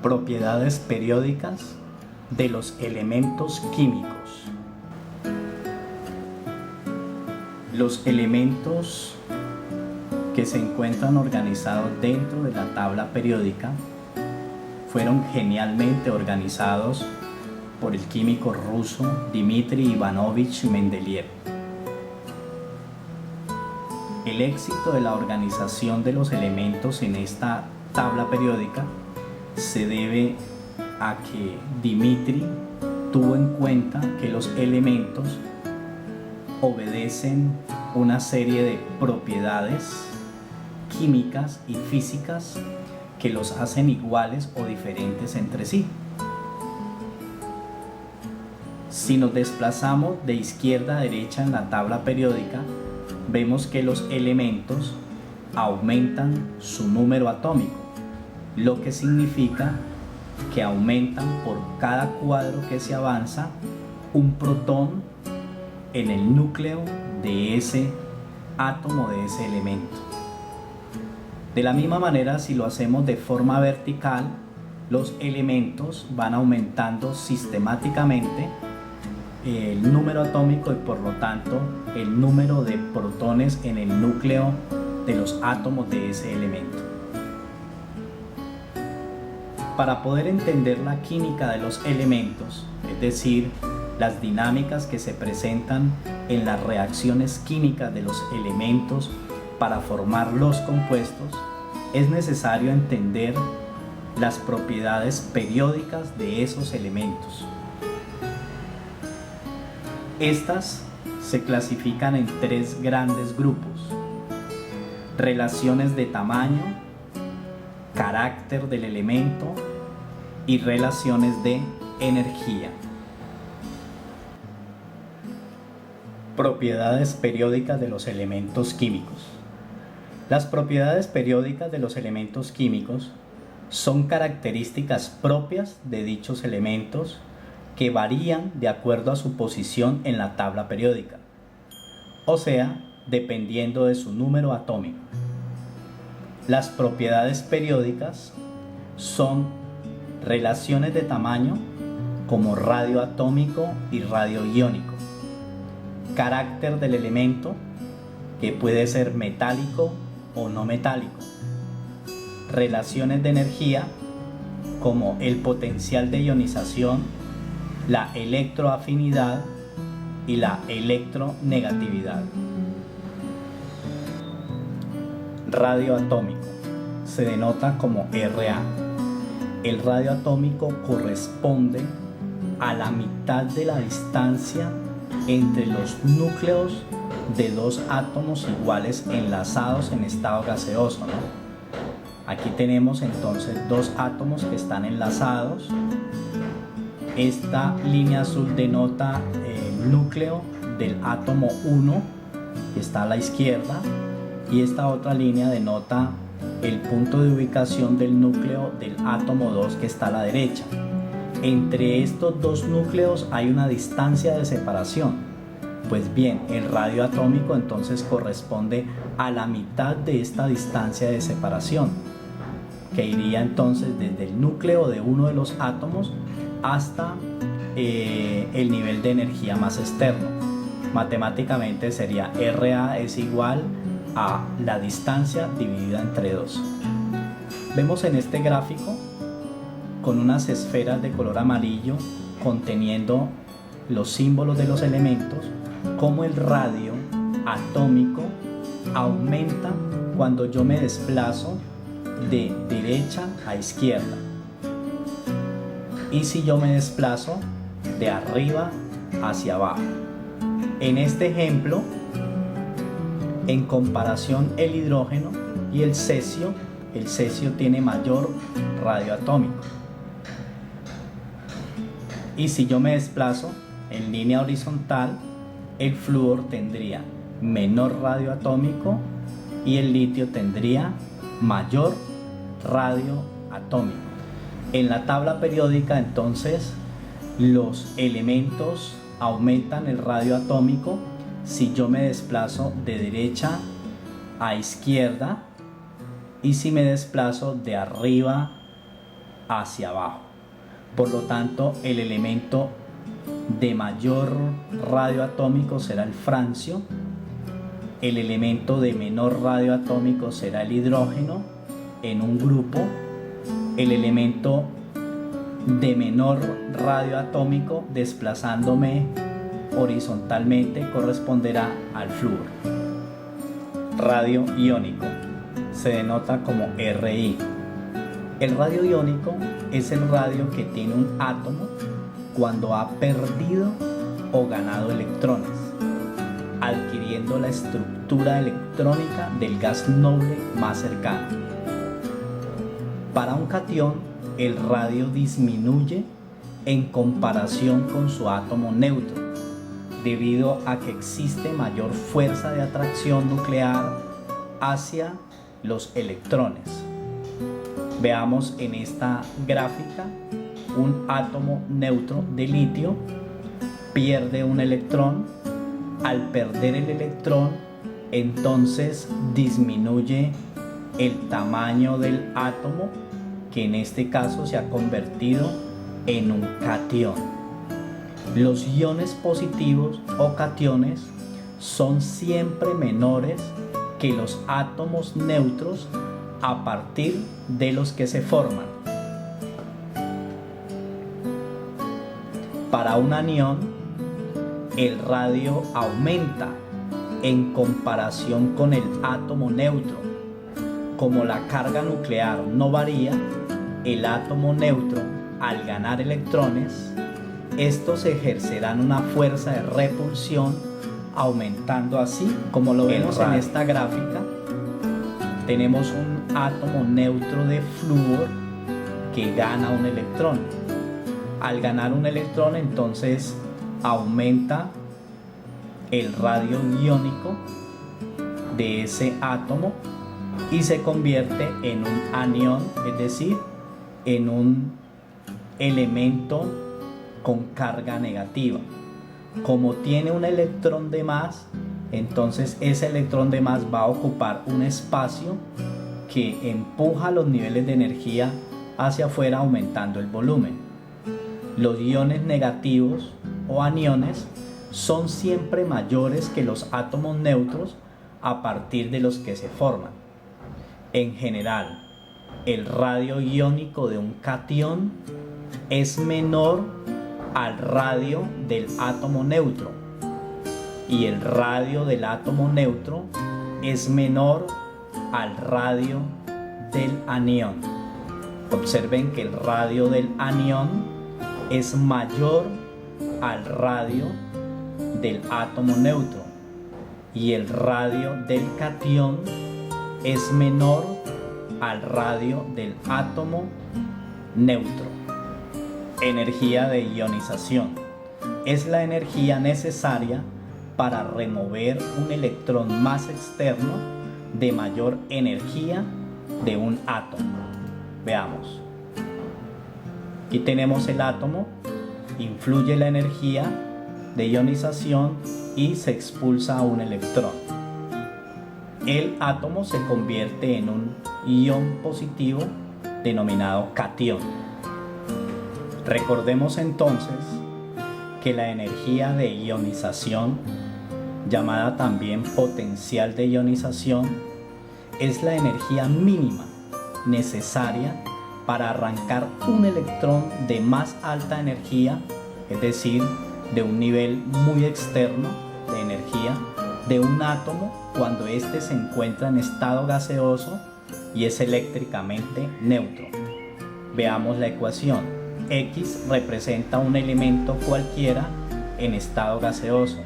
Propiedades periódicas de los elementos químicos. Los elementos que se encuentran organizados dentro de la tabla periódica fueron genialmente organizados por el químico ruso Dmitri Ivanovich Mendeleev. El éxito de la organización de los elementos en esta tabla periódica se debe a que Dmitri tuvo en cuenta que los elementos obedecen una serie de propiedades químicas y físicas que los hacen iguales o diferentes entre sí. Si nos desplazamos de izquierda a derecha en la tabla periódica, vemos que los elementos aumentan su número atómico, lo que significa que aumentan por cada cuadro que se avanza un protón en el núcleo de ese átomo, de ese elemento. De la misma manera, si lo hacemos de forma vertical, los elementos van aumentando sistemáticamente el número atómico y por lo tanto el número de protones en el núcleo de los átomos de ese elemento. Para poder entender la química de los elementos, es decir, las dinámicas que se presentan en las reacciones químicas de los elementos para formar los compuestos, es necesario entender las propiedades periódicas de esos elementos. Estas se clasifican en tres grandes grupos: relaciones de tamaño, carácter del elemento y relaciones de energía. Propiedades periódicas de los elementos químicos. Las propiedades periódicas de los elementos químicos son características propias de dichos elementos que varían de acuerdo a su posición en la tabla periódica, o sea, dependiendo de su número atómico. Las propiedades periódicas son relaciones de tamaño como radio atómico y radio iónico, carácter del elemento, que puede ser metálico o no metálico, relaciones de energía como el potencial de ionización, la electroafinidad y la electronegatividad. Radio atómico se denota como Ra. El radio atómico corresponde a la mitad de la distancia entre los núcleos de dos átomos iguales enlazados en estado gaseoso, ¿no? Aquí tenemos entonces dos átomos que están enlazados. Esta línea azul denota el núcleo del átomo 1 que está a la izquierda y esta otra línea denota el punto de ubicación del núcleo del átomo 2 que está a la derecha. Entre estos dos núcleos hay una distancia de separación. Pues bien, el radio atómico entonces corresponde a la mitad de esta distancia de separación, que iría entonces desde el núcleo de uno de los átomos hasta el nivel de energía más externo. Matemáticamente sería Ra es igual a la distancia dividida entre 2. Vemos en este gráfico con unas esferas de color amarillo conteniendo los símbolos de los elementos, cómo el radio atómico aumenta cuando yo me desplazo de derecha a izquierda y si yo me desplazo de arriba hacia abajo. En este ejemplo, en comparación el hidrógeno y el cesio tiene mayor radio atómico. Y si yo me desplazo en línea horizontal, el flúor tendría menor radio atómico y el litio tendría mayor radio atómico. En la tabla periódica entonces los elementos aumentan el radio atómico si yo me desplazo de derecha a izquierda y si me desplazo de arriba hacia abajo. Por lo tanto, el elemento de mayor radio atómico será el francio, el elemento de menor radio atómico será el hidrógeno en un grupo, el elemento de menor radio atómico desplazándome horizontalmente corresponderá al flúor. Radio iónico se denota como Ri. El radio iónico es el radio que tiene un átomo cuando ha perdido o ganado electrones, adquiriendo la estructura electrónica del gas noble más cercano. Para un catión, el radio disminuye en comparación con su átomo neutro, debido a que existe mayor fuerza de atracción nuclear hacia los electrones. Veamos en esta gráfica un átomo neutro de litio pierde un electrón. Al perder el electrón, entonces disminuye el tamaño del átomo, que en este caso se ha convertido en un catión. Los iones positivos o cationes son siempre menores que los átomos neutros a partir de los que se forman. Para un anión, el radio aumenta en comparación con el átomo neutro. Como la carga nuclear no varía, el átomo neutro, al ganar electrones, estos ejercerán una fuerza de repulsión, aumentando así, como lo vemos en esta gráfica. Tenemos un átomo neutro de flúor que gana un electrón. Al ganar un electrón, entonces aumenta el radio iónico de ese átomo y se convierte en un anión, es decir, en un elemento con carga negativa. Como tiene un electrón de más, entonces ese electrón de más va a ocupar un espacio que empuja los niveles de energía hacia afuera, aumentando el volumen. Los iones negativos o aniones son siempre mayores que los átomos neutros a partir de los que se forman. En general, el radio iónico de un catión es menor al radio del átomo neutro y el radio del átomo neutro es menor al radio del anión. Observen que el radio del anión es mayor al radio del átomo neutro y el radio del catión es menor al radio del átomo neutro. Energía de ionización es la energía necesaria para remover un electrón más externo de mayor energía de un átomo. Veamos. Aquí tenemos el átomo, influye la energía de ionización y se expulsa un electrón. El átomo se convierte en un ion positivo denominado catión. Recordemos entonces que la energía de ionización, llamada también potencial de ionización, es la energía mínima necesaria para arrancar un electrón de más alta energía, es decir, de un nivel muy externo de energía, de un átomo cuando éste se encuentra en estado gaseoso y es eléctricamente neutro. Veamos la ecuación. X representa un elemento cualquiera en estado gaseoso.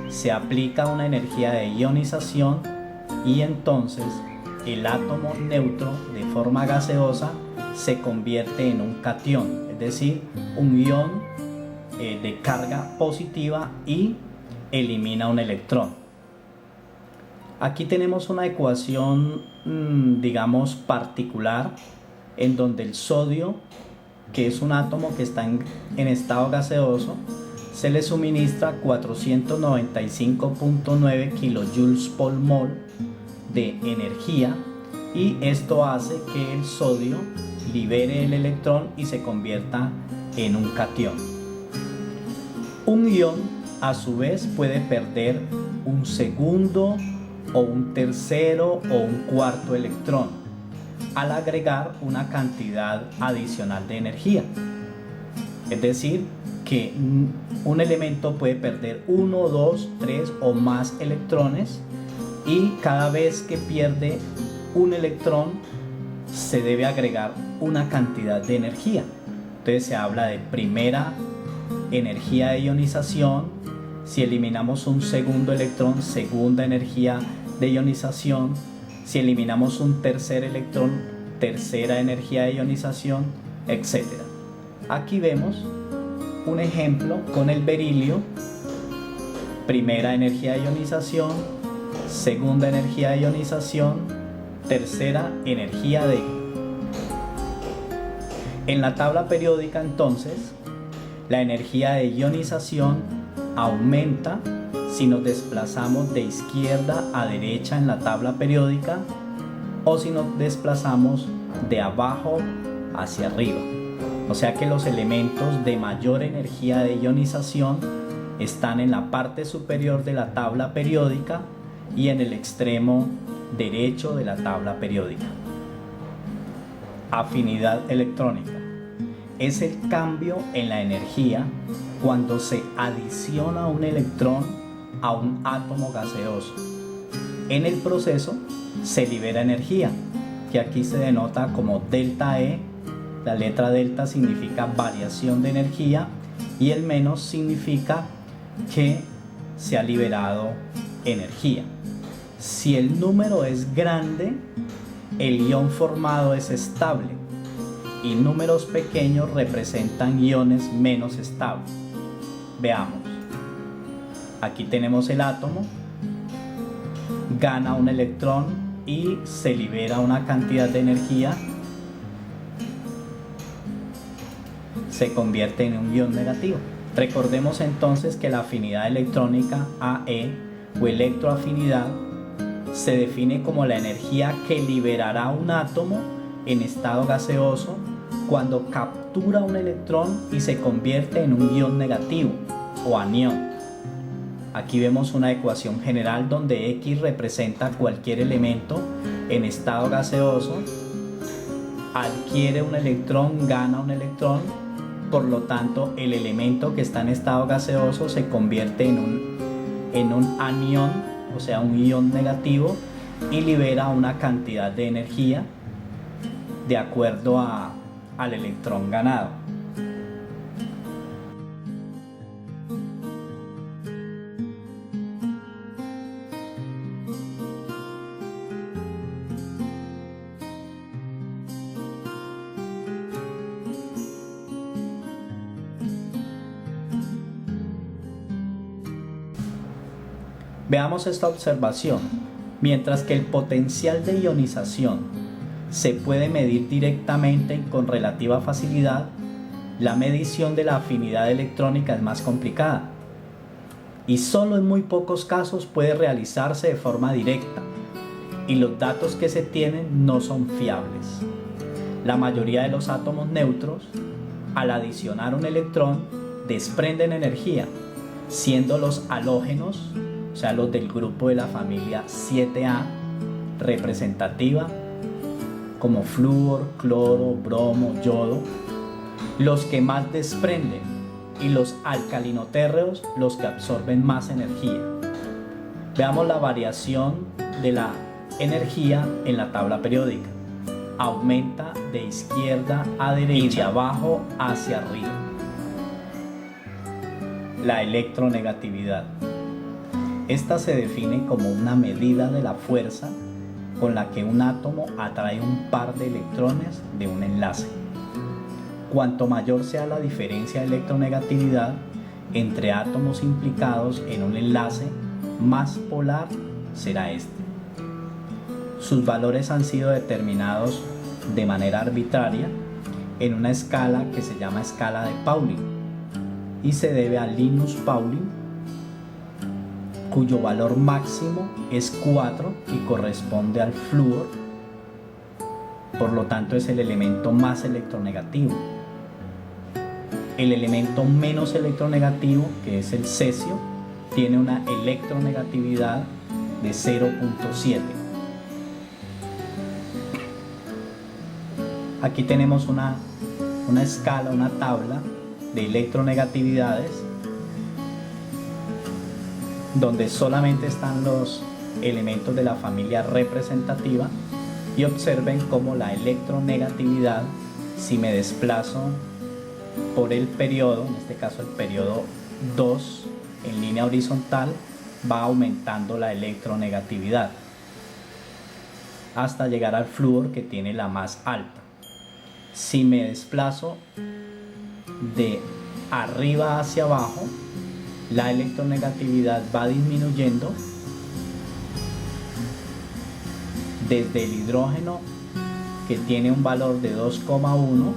Se aplica una energía de ionización y entonces el átomo neutro de forma gaseosa se convierte en un catión, es decir, un ion de carga positiva y elimina un electrón. Aquí tenemos una ecuación, digamos, particular, en donde el sodio, que es un átomo que está en estado gaseoso, se le suministra 495.9 kilojoules por mol de energía y esto hace que el sodio libere el electrón y se convierta en un catión. Un ion a su vez puede perder un segundo o un tercero o un cuarto electrón al agregar una cantidad adicional de energía. Es decir, que un elemento puede perder 1, 2, 3 o más electrones, y cada vez que pierde un electrón se debe agregar una cantidad de energía. Entonces se habla de primera energía de ionización. Si eliminamos un segundo electrón, segunda energía de ionización. Si eliminamos un tercer electrón, tercera energía de ionización, etc. Aquí vemos un ejemplo con el berilio. Primera energía de ionización, segunda energía de ionización, tercera energía de... En la tabla periódica, entonces, la energía de ionización aumenta si nos desplazamos de izquierda a derecha en la tabla periódica o si nos desplazamos de abajo hacia arriba. O sea que los elementos de mayor energía de ionización están en la parte superior de la tabla periódica y en el extremo derecho de la tabla periódica. Afinidad electrónica es el cambio en la energía cuando se adiciona un electrón a un átomo gaseoso. En el proceso se libera energía, que aquí se denota como delta E. La letra delta significa variación de energía y el menos significa que se ha liberado energía. Si el número es grande, el ion formado es estable y números pequeños representan iones menos estables. Veamos. Aquí tenemos el átomo, gana un electrón y se libera una cantidad de energía. Se convierte en un ion negativo. Recordemos entonces que la afinidad electrónica AE o electroafinidad se define como la energía que liberará un átomo en estado gaseoso cuando captura un electrón y se convierte en un ion negativo o anión. Aquí vemos una ecuación general donde X representa cualquier elemento en estado gaseoso, adquiere un electrón, gana un electrón. Por lo tanto, el elemento que está en estado gaseoso se convierte en un anión, o sea, un ion negativo, y libera una cantidad de energía de acuerdo al electrón ganado. Veamos esta observación. Mientras que el potencial de ionización se puede medir directamente con relativa facilidad, la medición de la afinidad electrónica es más complicada y solo en muy pocos casos puede realizarse de forma directa, y los datos que se tienen no son fiables. La mayoría de los átomos neutros, al adicionar un electrón, desprenden energía, siendo los halógenos, o sea, los del grupo de la familia 7A representativa, como flúor, cloro, bromo, yodo, los que más desprenden, y los alcalinotérreos los que absorben más energía. Veamos la variación de la energía en la tabla periódica. Aumenta de izquierda a derecha y de abajo hacia arriba. La electronegatividad. Esta se define como una medida de la fuerza con la que un átomo atrae un par de electrones de un enlace. Cuanto mayor sea la diferencia de electronegatividad entre átomos implicados en un enlace, más polar será este. Sus valores han sido determinados de manera arbitraria en una escala que se llama escala de Pauling y se debe a Linus Pauling, cuyo valor máximo es 4 y corresponde al flúor, por lo tanto es el elemento más electronegativo. El elemento menos electronegativo, que es el cesio, tiene una electronegatividad de 0.7. Aquí tenemos una escala, una tabla de electronegatividades donde solamente están los elementos de la familia representativa, y observen cómo la electronegatividad, si me desplazo por el periodo, en este caso el periodo 2 en línea horizontal, va aumentando la electronegatividad hasta llegar al flúor, que tiene la más alta. Si me desplazo de arriba hacia abajo, la electronegatividad va disminuyendo desde el hidrógeno, que tiene un valor de 2,1,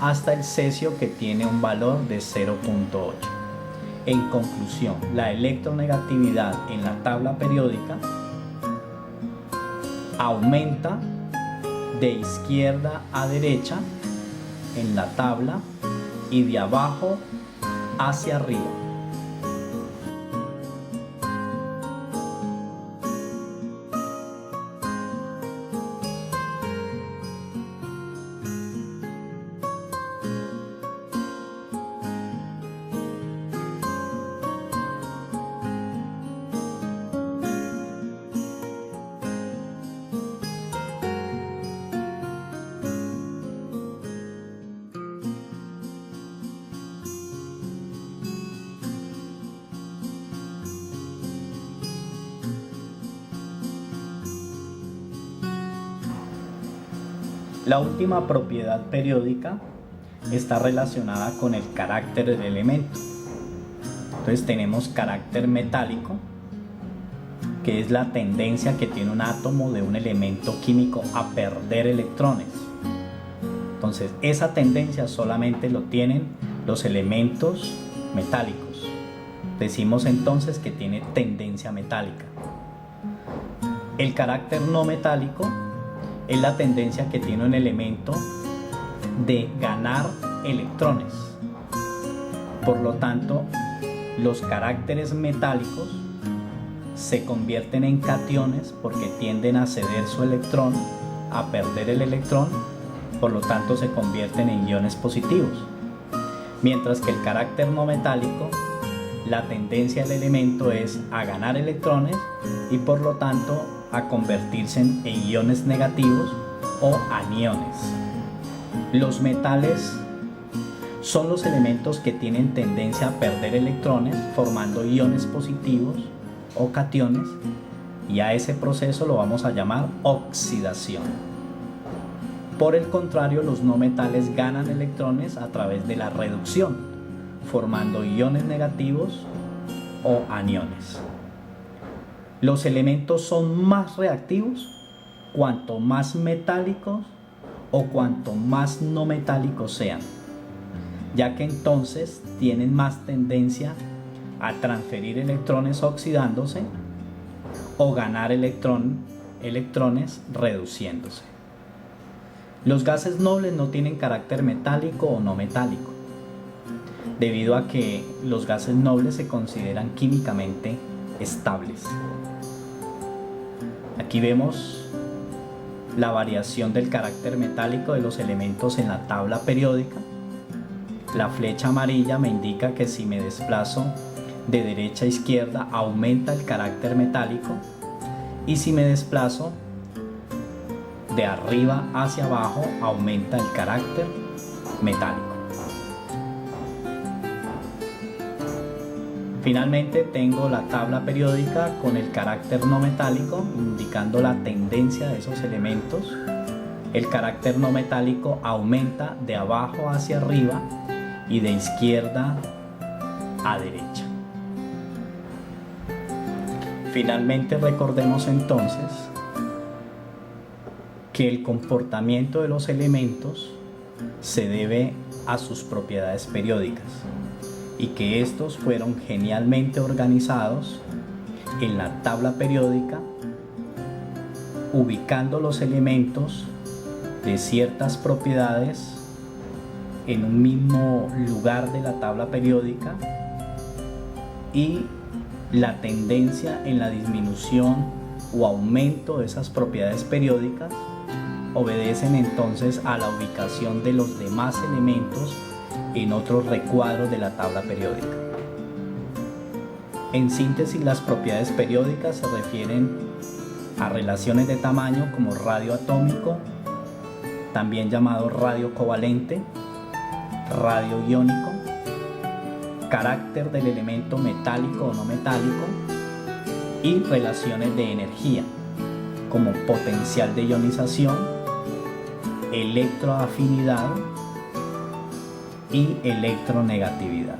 hasta el cesio, que tiene un valor de 0.8. En conclusión, la electronegatividad en la tabla periódica aumenta de izquierda a derecha en la tabla y de abajo hacia arriba. La última propiedad periódica está relacionada con el carácter del elemento. Entonces tenemos carácter metálico, que es la tendencia que tiene un átomo de un elemento químico a perder electrones. Entonces esa tendencia solamente lo tienen los elementos metálicos. Decimos entonces que tiene tendencia metálica. El carácter no metálico es la tendencia que tiene un elemento de ganar electrones. Por lo tanto, los caracteres metálicos se convierten en cationes porque tienden a ceder su electrón, a perder el electrón, por lo tanto se convierten en iones positivos. Mientras que el carácter no metálico, la tendencia del elemento es a ganar electrones y por lo tanto a convertirse en iones negativos o aniones. Los metales son los elementos que tienen tendencia a perder electrones formando iones positivos o cationes, y a ese proceso lo vamos a llamar oxidación. Por el contrario, los no metales ganan electrones a través de la reducción, formando iones negativos o aniones. Los elementos son más reactivos cuanto más metálicos o cuanto más no metálicos sean, ya que entonces tienen más tendencia a transferir electrones oxidándose o ganar electrones reduciéndose. Los gases nobles no tienen carácter metálico o no metálico, debido a que los gases nobles se consideran químicamente estables. Aquí vemos la variación del carácter metálico de los elementos en la tabla periódica. La flecha amarilla me indica que si me desplazo de derecha a izquierda aumenta el carácter metálico, y si me desplazo de arriba hacia abajo aumenta el carácter metálico. Finalmente tengo la tabla periódica con el carácter no metálico, indicando la tendencia de esos elementos. El carácter no metálico aumenta de abajo hacia arriba y de izquierda a derecha. Finalmente recordemos entonces que el comportamiento de los elementos se debe a sus propiedades periódicas, y que estos fueron genialmente organizados en la tabla periódica, ubicando los elementos de ciertas propiedades en un mismo lugar de la tabla periódica y la tendencia en la disminución o aumento de esas propiedades periódicas obedecen entonces a la ubicación de los demás elementos en otros recuadros de la tabla periódica. En síntesis, las propiedades periódicas se refieren a relaciones de tamaño como radio atómico, también llamado radio covalente, radio iónico, carácter del elemento metálico o no metálico y relaciones de energía como potencial de ionización, electroafinidad y electronegatividad.